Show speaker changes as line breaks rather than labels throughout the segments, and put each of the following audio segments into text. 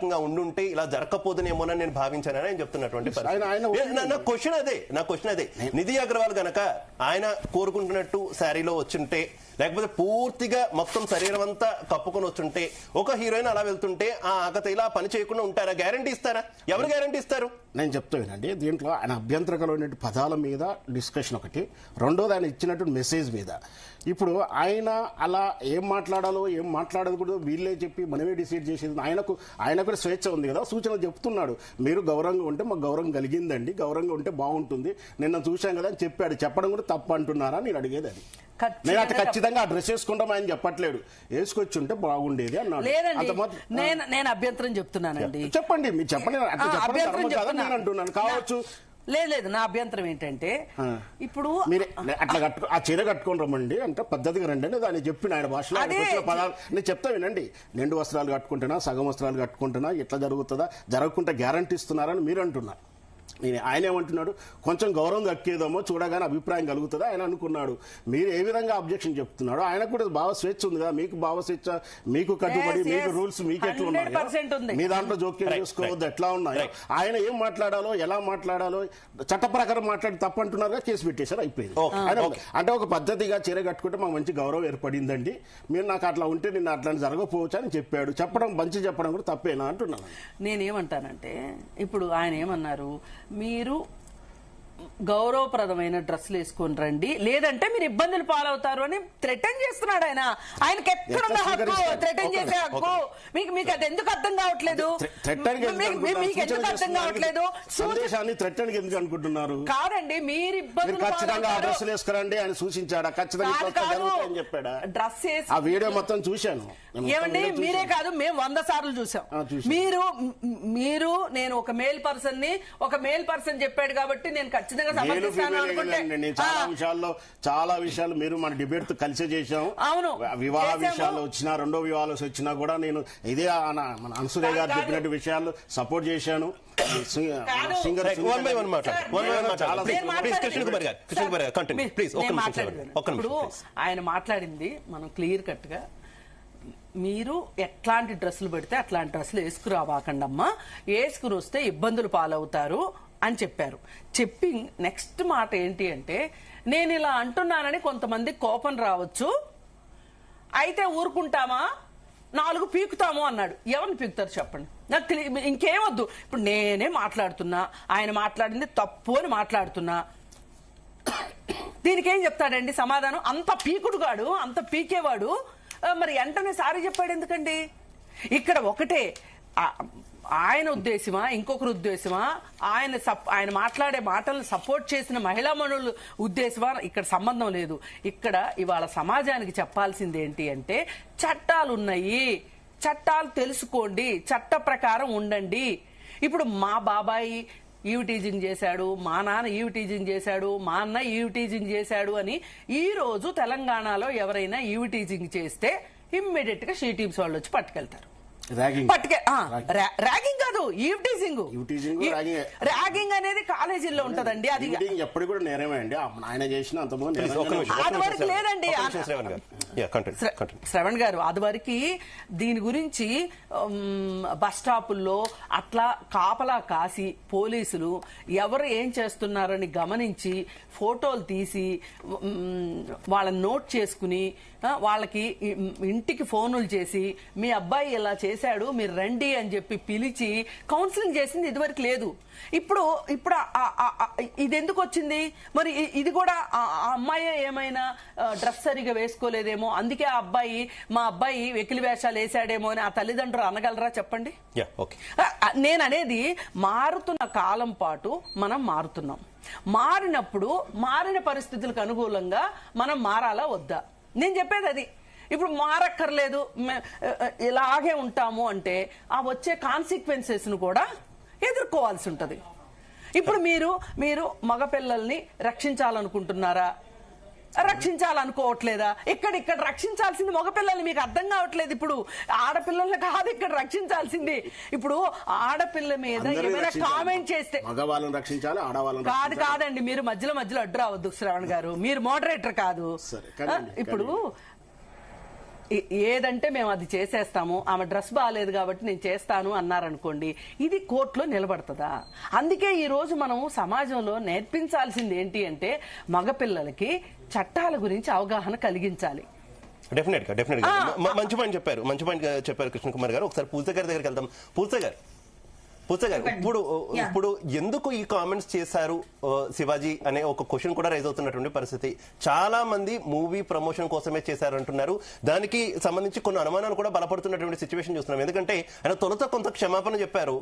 రకంగా ఉండుంటే ఇలా జరగకపోదునేమోనని నేను భావించానని ఆయన చెప్తున్నటువంటి నా క్వశ్చన్ అదే నిధి అగర్వాల్ గనక ఆయన కోరుకుంటున్నట్టు శారీలో వచ్చుంటే, లేకపోతే పూర్తిగా మొత్తం శరీరం అంతా కప్పుకొని వచ్చుంటే, ఒక హీరోయిన్ అలా వెళ్తుంటే ఆ ఆకత ఇలా పని చేయకుండా ఉంటారా? గ్యారంటీ ఇస్తారా? ఎవరు గ్యారంటీ ఇస్తారు?
నేను చెప్తానండి, దీంట్లో ఆయన అభ్యంతరకరమైన పదాల మీద డిస్కషన్ ఒకటి, రెండోది ఆయన ఇచ్చినట్టు మెసేజ్ మీద. ఇప్పుడు ఆయన అలా ఏం మాట్లాడాలో ఏం మాట్లాడకూడదు వీళ్ళే చెప్పి మనమే డిసైడ్ చేసేది. ఆయనకు కూడా స్వేచ్ఛ ఉంది కదా, సూచన చెప్తున్నాడు. మీరు గౌరవంగా ఉంటే మాకు గౌరవం కలిగిందండి, గౌరవంగా ఉంటే బాగుంటుంది, నిన్న చూశాం కదా అని చెప్పాడు. చెప్పడం కూడా తప్పు అంటున్నారా నేను అడిగేది అది. నేను అట్లా ఖచ్చితంగా ఆ డ్రెస్ వేసుకుంటాం ఆయన చెప్పట్లేడు, వేసుకొచ్చి ఉంటే బాగుండేది అన్నాడు.
నేను అభ్యంతరం చెప్తున్నానండి.
చెప్పండి, మీరు చెప్పండి. అట్లా చెప్పండి నేను అంటున్నాను కావచ్చు.
లేదు, నా అభ్యంతరం ఏంటంటే ఇప్పుడు
మీరు అట్లా ఆ చీర కట్టుకొని రమ్మండి అంటే పద్ధతిగా రండి అని దాన్ని చెప్పిన ఆయన భాషలో పదాలు నేను చెప్తా వినండి. నిండు వస్త్రాలు కట్టుకుంటున్నా, సగం వస్త్రాలు కట్టుకుంటున్నా, ఎట్లా జరుగుతుందా, జరగకుండా గ్యారంటీ ఇస్తున్నారని మీరు అంటున్నారు. ఆయన ఏమంటున్నాడు, కొంచెం గౌరవం దక్కేదేమో చూడగానే అభిప్రాయం కలుగుతుందా ఆయన అనుకున్నాడు. మీరు ఏ విధంగా అబ్జెక్షన్ చెప్తున్నాడు? ఆయనకు కూడా భావ స్వేచ్ఛ ఉంది కదా, మీకు భావ స్వేచ్ఛ, మీకు కట్టుబడి, మీకు రూల్స్ మీకు ఎట్లా ఉన్నాయి, మీ దాంట్లో జోక్యం చేసుకోవద్దు ఎట్లా ఉన్నాయో. ఆయన ఏం మాట్లాడాలో ఎలా మాట్లాడాలో చట్ట ప్రకారం మాట్లాడి తప్పంటున్నారుగా, కేసు పెట్టేశారు, అయిపోయింది. అంటే ఒక పద్ధతిగా చీర కట్టుకుంటే మాకు మంచి గౌరవం ఏర్పడిందండి, మీరు నాకు అట్లా ఉంటే నిన్న అట్లా జరగకపోవచ్చు అని చెప్పాడు. చెప్పడం మంచి చెప్పడం కూడా తప్పేనా అంటున్నాను.
నేనేమంటానంటే ఇప్పుడు ఆయన ఏమన్నారు, మీరు గౌరవప్రదమైన డ్రెస్సులు వేసుకొని రండి, లేదంటే మీరు ఇబ్బందులు పాలవుతారు అని థ్రెటన్ చేస్తున్నాడు ఆయన. ఆయనకి ఎక్కడున్న హక్కు థ్రెటన్ చేసే హక్కు? మీకు అది ఎందుకు అర్థం కావట్లేదు? మీకు ఎందుకు అర్థం కావట్లేదు?
ఎందుకు అనుకుంటున్నారు?
కాదండి, మీరు ఇబ్బందులు
ఖచ్చితంగా ఆ డ్రెస్సులు వేసుకురండి ఆయన సూచించాడా? ఖచ్చితంగా చెప్పాడా?
డ్రెస్ వేసి
ఆ వీడియో మొత్తం చూశాను.
ఏమండి, మీరే కాదు, మేము 100 సార్లు చూసాం. మీరు నేను ఒక మేల్ పర్సన్ చెప్పాడు కాబట్టి నేను ఖచ్చితంగా సమర్థిస్తాను అనుకుంటే
చాలా విషయాలు మీరు మన డిబేట్ తో కలిసే చేశాం.
అవును,
వివాహ విషయాలు వచ్చినా, రెండో వివాహాలు వచ్చినా కూడా నేను ఇదే మన అనసూయ గారు చెప్పినట్టు విషయాలు సపోర్ట్ చేశాను.
ఆయన మాట్లాడింది మనం క్లియర్ కట్ గా, మీరు ఎట్లాంటి డ్రెస్సులు పెడితే అట్లాంటి డ్రెస్సులు వేసుకురావాకండి అమ్మా, వేసుకుని వస్తే ఇబ్బందులు పాలవుతారు అని చెప్పారు. చెప్పి నెక్స్ట్ మాట ఏంటి అంటే, నేను ఇలా అంటున్నానని కొంతమంది కోపం రావచ్చు, అయితే ఊరుకుంటామా, 4 పీకుతాము అన్నాడు. ఎవరిని పీకుతారు చెప్పండి, నాకు ఇంకేమొద్దు. ఇప్పుడు నేనే మాట్లాడుతున్నా, ఆయన మాట్లాడింది తప్పు అని మాట్లాడుతున్నా, దీనికి ఏం చెప్తాడండి సమాధానం? అంత పీకుడుగాడు, అంత పీకేవాడు మరి వెంటనే సారీ చెప్పాడు ఎందుకండి? ఇక్కడ ఒకటే, ఆయన ఉద్దేశమా ఇంకొకరు ఉద్దేశమా, ఆయన మాట్లాడే మాటలను సపోర్ట్ చేసిన మహిళా మనుల ఉద్దేశమా, ఇక్కడ సంబంధం లేదు. ఇక్కడ ఇవాళ సమాజానికి చెప్పాల్సింది ఏంటి అంటే, చట్టాలు ఉన్నాయి, చట్టాలు తెలుసుకోండి, చట్ట ప్రకారం ఉండండి. ఇప్పుడు మా బాబాయి ఈవ్ టీజింగ్ చేశాడు, మా నాన్న ఈవ్ టీజింగ్ చేశాడు, మా అన్న ఈవ్ టీజింగ్ చేశాడు అని ఈ రోజు తెలంగాణలో ఎవరైనా ఈవ్ టీజింగ్ చేస్తే ఇమ్మీడియట్ గా షీ టీమ్స్ వాళ్ళు వచ్చి పట్టుకెళ్తారు. ర్యాగింగ్ కాదు, ఈవ్ టీజింగ్. ర్యాగింగ్ అనేది కాలేజీల్లో ఉంటదండి, అది
ఎప్పుడు కూడా నేరమే అండి. ఆయన చేసిన
అది వరకు లేదండి. శ్రవణ్ గారు, అది వరకు దీని గురించి బస్ స్టాపుల్లో అట్లా కాపలా కాసి పోలీసులు ఎవరు ఏం చేస్తున్నారని గమనించి ఫోటోలు తీసి వాళ్ళని నోట్ చేసుకుని వాళ్ళకి ఇంటికి ఫోనులు చేసి మీ అబ్బాయి ఇలా చేశాడు మీరు రండి అని చెప్పి పిలిచి కౌన్సిలింగ్ చేసింది ఇదివరకు లేదు. ఇప్పుడు ఇది ఎందుకు వచ్చింది మరి? ఇది కూడా ఆ అమ్మాయి ఏమైనా డ్రెస్ సరిగా వేసుకోలేదేమో, అందుకే మా అబ్బాయి వెకిలి వేషాలు వేసాడేమో అని ఆ తల్లిదండ్రులు అనగలరా చెప్పండి? నేను అనేది, మారుతున్న కాలం పాటు మనం మారుతున్నాం. మారినప్పుడు మారిన పరిస్థితులకు అనుకూలంగా మనం మారాలా వద్దా? నేను చెప్పేది అది. ఇప్పుడు మారక్కర్లేదు, ఇలాగే ఉంటాము అంటే ఆ వచ్చే కాన్సిక్వెన్సెస్ ను కూడా ఎదుర్కోవాల్సి ఉంటది. ఇప్పుడు మీరు మగపిల్లల్ని రక్షించాలనుకుంటున్నారా? రక్షించాలనుకోవట్లేదా? ఇక్కడ రక్షించాల్సింది మగపిల్లల్ని, మీకు అర్థం కావట్లేదు. ఇప్పుడు ఆడపిల్లల్ని కాదు ఇక్కడ రక్షించాల్సింది. ఇప్పుడు ఆడపిల్ల మీద ఏమైనా కామెంట్ చేస్తే
మగవాళ్ళని రక్షించాలి, ఆడవాళ్ళని
కాదండి. మీరు మధ్యలో అడ్డు రావద్దు శ్రవణ్ గారు, మీరు మోడరేటర్ కాదు. ఇప్పుడు ఏదంటే మేము అది చేసేస్తాము, ఆమె డ్రెస్ బాగాలేదు కాబట్టి నేను చేస్తాను అన్నారనుకోండి, ఇది కోర్టులో నిలబడుతుందా? అందుకే ఈ రోజు మనం సమాజంలో నేర్పించాల్సింది ఏంటి అంటే మగపిల్లలకి చట్టాల గురించి అవగాహన కలిగించాలి.
డెఫినెట్ గా మంచి పాయింట్ చెప్పారు కృష్ణ కుమార్ గారు. ఒకసారి పూజ గారి దగ్గరికి వెళ్దాం. పూజ గారు ఇప్పుడు ఎందుకు ఈ కామెంట్స్ చేశారు శివాజీ అనే ఒక క్వశ్చన్ కూడా రైజ్ అవుతున్నటువంటి పరిస్థితి. చాలా మంది మూవీ ప్రమోషన్ కోసమే చేశారు అంటున్నారు. దానికి సంబంధించి కొన్ని అనుమానాలు కూడా బలపడుతున్నటువంటి సిచ్యువేషన్ చూస్తున్నాం. ఎందుకంటే ఆయన తొలుత కొంత క్షమాపణ చెప్పారు,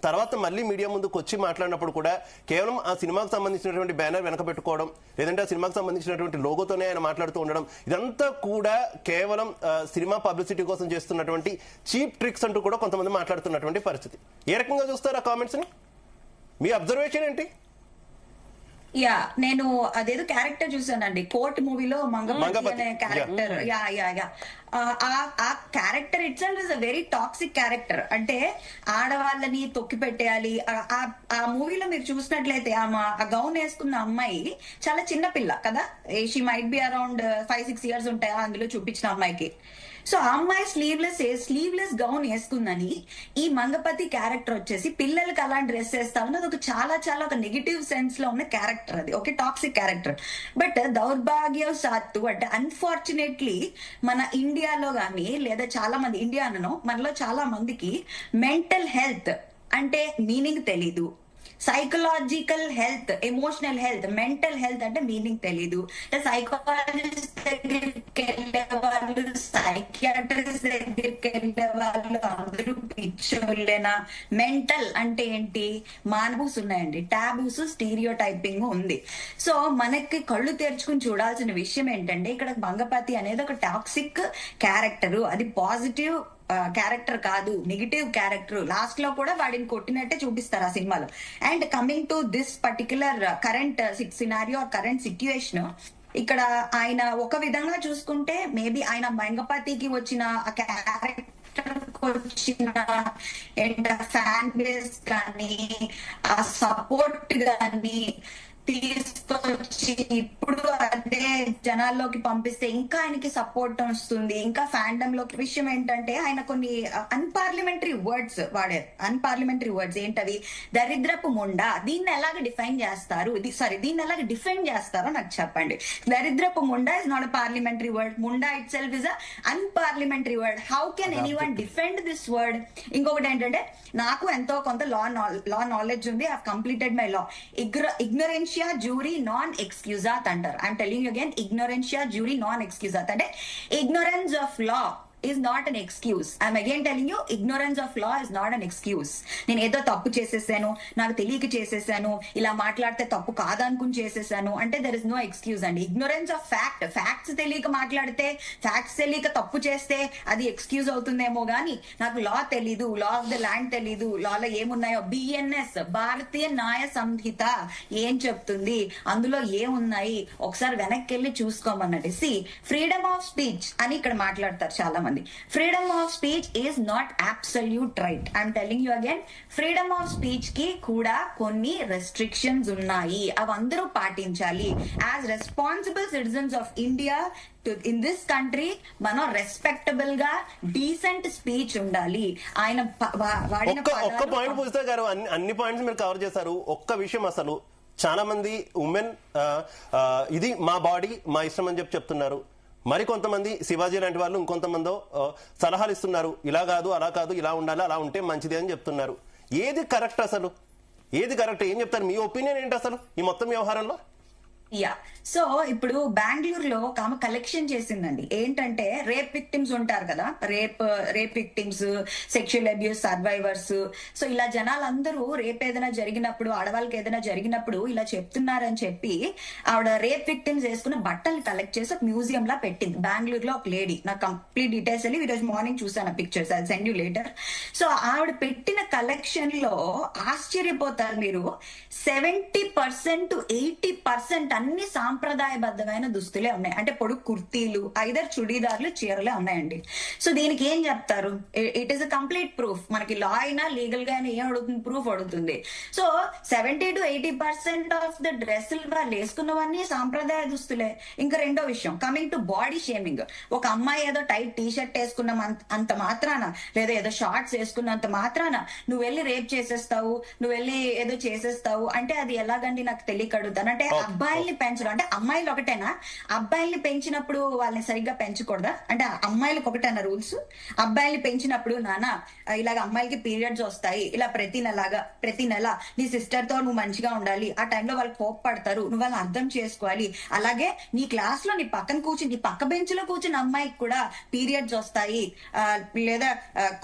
తర్వాత మళ్ళీ మీడియా ముందుకు వచ్చి మాట్లాడినప్పుడు కూడా కేవలం ఆ సినిమాకు సంబంధించినటువంటి బ్యానర్ వెనక పెట్టుకోవడం, లేదంటే ఆ సినిమాకు సంబంధించినటువంటి లోగోతోనే ఆయన మాట్లాడుతూ ఉండడం, ఇదంతా కూడా కేవలం సినిమా పబ్లిసిటీ కోసం చేస్తున్నటువంటి చీప్ ట్రిక్స్ అంటూ కూడా కొంతమంది మాట్లాడుతున్నటువంటి పరిస్థితి. ఏ రకంగా చూస్తారు ఆ కామెంట్స్ ని? మీ అబ్జర్వేషన్ ఏంటి?
యా, నేను అదేదో క్యారెక్టర్ చూసానండి కోర్ట్ మూవీలో, మంగపతి అనే క్యారెక్టర్. ఆ character it self is a very toxic character. అంటే ఆడవాళ్ళని తొక్కి పెట్టేయాలి. ఆ మూవీలో మీరు చూసినట్లయితే ఆ గౌన్ వేసుకున్న అమ్మాయి చాలా చిన్న పిల్ల కదా, she might be around 5-6 years ఉంటాయా అందులో చూపించిన అమ్మాయికి. సో ఆ అమ్మాయి స్లీవ్లెస్ గౌన్ వేసుకుందని ఈ మంగపతి క్యారెక్టర్ వచ్చేసి పిల్లలకి అలా డ్రెస్ వేస్తామని అది ఒక చాలా ఒక నెగిటివ్ సెన్స్ లో ఉన్న క్యారెక్టర్, అది ఒక టాక్సిక్ క్యారెక్టర్. బట్ దౌర్భాగ్యవశాత్తు అంటే అన్ఫార్చునేట్లీ మన ఇండియాలో గానీ లేదా చాలా మంది మనలో చాలా మందికి మెంటల్ హెల్త్ అంటే మీనింగ్ తెలీదు, psychological health, emotional health, mental health అంటే మీనింగ్ తెలీదు. సైకాలజిస్ట్ దగ్గరికి వెళ్ళే వాళ్ళు, సైకియాట్రిస్ట్ దగ్గరికి వెళ్ళే వాళ్ళు అందరూ పిచ్చోళ్ళేనా? మెంటల్ అంటే ఏంటి? మానబూస్ ఉన్నాయండి, టాబూస్, స్టీరియో టైపింగ్ ఉంది. సో మనకి కళ్ళు తెరుచుకుని చూడాల్సిన విషయం ఏంటంటే ఇక్కడ మంగపతి అనేది ఒక టాక్సిక్ క్యారెక్టర్, అది పాజిటివ్ క్యారెక్టర్ కాదు, నెగిటివ్ క్యారెక్టర్. లాస్ట్ లో కూడా వాడిని కొట్టినట్టే చూపిస్తారు ఆ సినిమాలో. And coming to this particular current scenario, current situation, ఇక్కడ ఆయన ఒక విధంగా చూసుకుంటే మేబీ ఆయన మంగపతికి వచ్చిన ఆ క్యారెక్టర్ వచ్చిన ఫ్యాన్ బేస్ కానీ ఆ సపోర్ట్ కానీ తీసుకొచ్చి ఇప్పుడు అదే జనాల్లోకి పంపిస్తే ఇంకా ఆయనకి సపోర్ట్ వస్తుంది, ఇంకా ఫ్యాండమ్ లోకి. విషయం ఏంటంటే ఆయన కొన్ని అన్పార్లమెంటరీ వర్డ్స్ వాడారు. అన్పార్లమెంటరీ వర్డ్స్ ఏంటవి? దరిద్రపు ముండా. దీన్ని ఎలాగ డిఫైన్ చేస్తారు? దీన్ని ఎలాగ డిఫైన్ చేస్తారో నాకు చెప్పండి. దరిద్రపు ముండా is not a parliamentary word. ముండా itself is a unparliamentary word. How can anyone defend this word? ఇంకొకటి ఏంటంటే నాకు ఎంతో కొంత లా నాలెడ్జ్ ఉంది, I have completed my law. ఇగ్నోరెన్షియా jury non excusat అంటారు. I'm telling you again, ignorantia jury non excusat అంటే ignorance of law is not an excuse. I'm again telling you, ignorance of law is not an excuse. నేను ఏదో తప్పు చేసేసాను, నాకు తెలియక చేసేసాను, ఇలా మాట్లాడితే తప్పు కాదనుకుని చేసేసాను అంటే there is no excuse అండి. ignorance of facts తెలియక మాట్లాడితే, ఫ్యాక్ట్స్ తెలియక తప్పు చేస్తే అది ఎక్స్క్యూజ్ అవుతుందేమో గానీ నాకు లా తెలీదు, లా ఆఫ్ ద ల్యాండ్ తెలీదు, లాలో ఏమున్నాయో, BNS భారతీయ న్యాయ సంహిత ఏం చెప్తుంది, అందులో ఏమున్నాయి ఒకసారి వెనక్కి వెళ్ళి చూసుకోమన్నట్టు. ఫ్రీడమ్ ఆఫ్ స్పీచ్ అని ఇక్కడ మాట్లాడతారు చాలా మంది. Freedom of speech is not absolute right. I'm telling you again, freedom of speech కి కూడా కొన్ని రెస్ట్రిక్షన్స్ ఉన్నాయి, అవి అందరూ పాటించాలి. As responsible citizens of India in this country మనం రెస్పెక్టబుల్ గా డీసెంట్ స్పీచ్ ఉండాలి. ఆయన
ఒక్క పాయింట్ పూజిత గారు, అన్ని పాయింట్స్ మీరు కవర్ చేశారు. ఒక్క విషయం, అసలు చాలా మంది ఉమెన్ ఇది మా బాడీ మా ఇష్టం అని చెప్తున్నారు. మరికొంతమంది శివాజీ లాంటి వాళ్ళు ఇంకొంతమందో సలహాలు ఇస్తున్నారు, ఇలా కాదు అలా కాదు, ఇలా ఉండాలి అలా ఉంటే మంచిది అని చెప్తున్నారు. ఏది కరెక్ట్? అసలు ఏది కరెక్ట్? ఏం చెప్తారు? మీ ఒపీనియన్ ఏంటి అసలు ఈ మొత్తం వ్యవహారంలో?
యా, సో ఇప్పుడు బెంగళూరులో ఒక ఆమె కలెక్షన్ చేసిందండి. ఏంటంటే రేప్ విక్టిమ్స్ ఉంటారు కదా, rape victims, sexual abuse survivors. So ఇలా జనాలందరూ రేప్ ఏదైనా జరిగినప్పుడు, ఆడవాళ్ళకి ఏదైనా జరిగినప్పుడు ఇలా చెప్తున్నారని చెప్పి ఆవిడ రేప్ విక్టిమ్స్ వేసుకున్న బట్టలు కలెక్ట్ చేసి ఒక మ్యూజియం లా పెట్టింది బెంగళూరులో. ఒక లేడీ, నాకు కంప్లీట్ డీటెయిల్స్ వెళ్ళి ఈరోజు మార్నింగ్ చూసాను pictures, I send you later. So ఆవిడ పెట్టిన కలెక్షన్ లో ఆశ్చర్యపోతారు మీరు, 70% to 80% అన్ని సాంప్రదాయబద్ధమైన దుస్తులే ఉన్నాయి. అంటే పొడుగు కుర్తీలు, ఐదర్ చుడీదార్లు, చీరలే ఉన్నాయండి. సో దీనికి ఏం చెప్తారు? It is a complete proof. మనకి లా అయినా లీగల్ గా అయినా ఏం అడుగుతుంది? ప్రూఫ్ అడుగుతుంది. సో 70 to 80% ఆఫ్ ద డ్రెస్సులు వాళ్ళు వేసుకున్నవన్నీ సాంప్రదాయ దుస్తులే. ఇంకా రెండో విషయం, కమింగ్ టు బాడీ షేమింగ్. ఒక అమ్మాయి ఏదో టైట్ టీ షర్ట్ వేసుకున్న అంత మాత్రాన, లేదా ఏదో షార్ట్స్ వేసుకున్నంత మాత్రాన నువ్వు వెళ్ళి రేప్ చేసేస్తావు, నువ్వు వెళ్ళి ఏదో చేసేస్తావు అంటే అది ఎలాగండి? నాకు తెలియక అడుగుతాను. అంటే అబ్బాయిల్ని పెంచడం అంటే అమ్మాయిలు ఒకటేనా? అబ్బాయిల్ని పెంచినప్పుడు వాళ్ళని సరిగ్గా పెంచకూడదా? అంటే అమ్మాయిలకు ఒకటేనా రూల్స్? అబ్బాయిల్ని పెంచినప్పుడు నానా ఇలాగ అమ్మాయిలకి పీరియడ్స్ వస్తాయి, ఇలా ప్రతి నెల నీ సిస్టర్ తో నువ్వు మంచిగా ఉండాలి, ఆ టైంలో వాళ్ళు కోప్పడతారు, నువ్వు వాళ్ళని అర్థం చేసుకోవాలి. అలాగే నీ క్లాస్ లో నీ పక్క బెంచ్ లో కూర్చుని అమ్మాయికి కూడా పీరియడ్స్ వస్తాయి, లేదా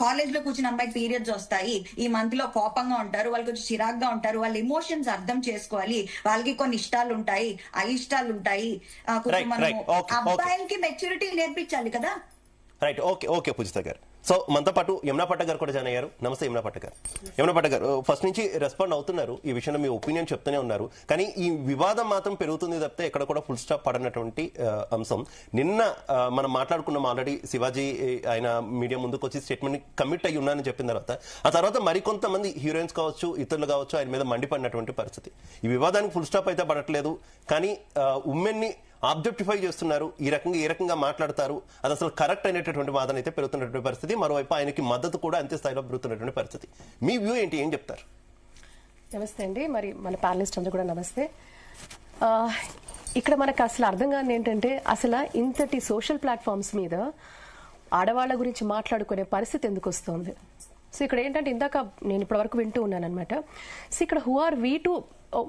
కాలేజ్ లో కూర్చుని అమ్మాయికి పీరియడ్స్ వస్తాయి, ఈ మంత్ లో కోపంగా ఉంటారు, వాళ్ళు కొంచెం చిరాగ్గా ఉంటారు, వాళ్ళ ఎమోషన్స్ అర్థం చేసుకోవాలి, వాళ్ళకి కొన్ని ఇష్టాలు ఉంటాయి, అయిష్టాలు ఉంటాయి. కొంచెం మనం అబ్బాయిలకి మెచ్యూరిటీ నేర్పించాలి కదా.
రైట్, ఓకే పూజిత గారు. సో మనతో పాటు యమునా పట్ట గారు కూడా జాయిన్ అయ్యారు. నమస్తే యమునా పట్ట గారు. యమునా పట్ట గారు, ఫస్ట్ నుంచి రెస్పాండ్ అవుతున్నారు, ఈ విషయంలో మీ ఒపీనియన్ చెప్తూనే ఉన్నారు, కానీ ఈ వివాదం మాత్రం పెరుగుతుంది తప్పితే ఎక్కడ కూడా ఫుల్ స్టాప్ పడనటువంటి అంశం. నిన్న మనం మాట్లాడుకున్నాం ఆల్రెడీ, శివాజీ ఆయన మీడియా ముందుకు వచ్చి స్టేట్మెంట్ కమిట్ అయ్యి ఉన్నానని చెప్పిన తర్వాత మరికొంతమంది హీరోయిన్స్ కావచ్చు, ఇతరులు కావచ్చు, ఆయన మీద మండిపడినటువంటి పరిస్థితి. ఈ వివాదానికి ఫుల్ స్టాప్ అయితే పడట్లేదు, కానీ ఉమెన్ ని ఆబ్జెక్టిఫై చేస్తున్నారు, ఈ రకంగా మాట్లాడతారు, అది అసలు కరెక్ట్ అయినటువంటి వాదన అయితే పెరుగుతున్నటువంటి పరిస్థితి. మరోవైపు ఆయనకి మద్దతు కూడా అంతే స్థాయిలో పెరుగుతున్నటువంటి పరిస్థితి. మీ వ్యూ ఏంటి, ఏం చెప్తారు?
నమస్తే అండి, మరి మన ప్యానలిస్ట్ అందరూ కూడా నమస్తే. ఇక్కడ మనకు అసలు అర్థం కాని ఏంటంటే, అసలు ఇంతటి సోషల్ ప్లాట్ఫామ్స్ మీద ఆడవాళ్ల గురించి మాట్లాడుకునే పరిస్థితి ఎందుకు వస్తుంది? సో ఇక్కడ ఏంటంటే, ఇందాక నేను ఇప్పటి వరకు వింటూ ఉన్నాను అనమాట. సో ఇక్కడ హూ ఆర్ వీ టు,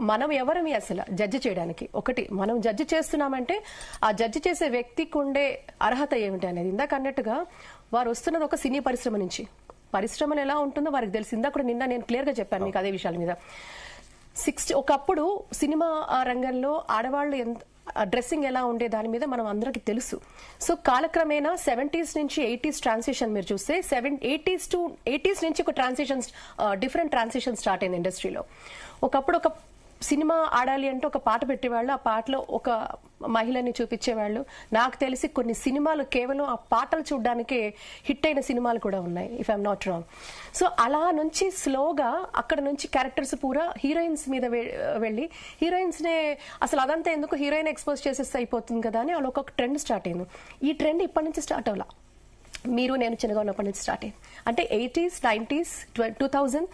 మనం ఎవరమి అసలు జడ్జి చేయడానికి? ఒకటి, మనం జడ్జి చేస్తున్నామంటే ఆ జడ్జి చేసే వ్యక్తికి ఉండే అర్హత ఏమిటి అనేది. ఇందాక అన్నట్టుగా వారు వస్తున్నది ఒక సినీ పరిశ్రమ నుంచి. పరిశ్రమలు ఎలా ఉంటుందో వారికి తెలిసి, ఇందాక నిన్న నేను క్లియర్ గా చెప్పాను మీకు అదే విషయాల మీద. ఒకప్పుడు సినిమా రంగంలో ఆడవాళ్ళు డ్రెస్సింగ్ ఎలా ఉండే దాని మీద మనం అందరికీ తెలుసు. సో కాలక్రమేణా 70s నుంచి 80s ట్రాన్సిషన్ మీరు చూస్తే 80s నుంచి ఒక ట్రాన్సిషన్, డిఫరెంట్ ట్రాన్సిషన్ స్టార్ట్ అయింది ఇండస్ట్రీలో. ఒకప్పుడు ఒక సినిమా ఆడాలి అంటే ఒక పాట పెట్టేవాళ్ళు, ఆ పాటలో ఒక మహిళని చూపించేవాళ్ళు. నాకు తెలిసి కొన్ని సినిమాలు కేవలం ఆ పాటలు చూడడానికే హిట్ అయిన సినిమాలు కూడా ఉన్నాయి, if I'm not wrong. So అలా నుంచి స్లోగా అక్కడ నుంచి క్యారెక్టర్స్ పూరా హీరోయిన్స్ మీద వెళ్ళి, హీరోయిన్స్ నే అసలు అదంతా ఎందుకు హీరోయిన్ ఎక్స్పోజ్ చేసేస్తే అయిపోతుంది కదా అని అలా ఒక ట్రెండ్ స్టార్ట్ అయింది. ఈ ట్రెండ్ ఇప్పటి నుంచి స్టార్ట్ అవ్వాల, మీరు నేను చిన్నగా ఉన్నప్పటి నుంచి స్టార్ట్ అయింది. అంటే 80s, 90s, 2000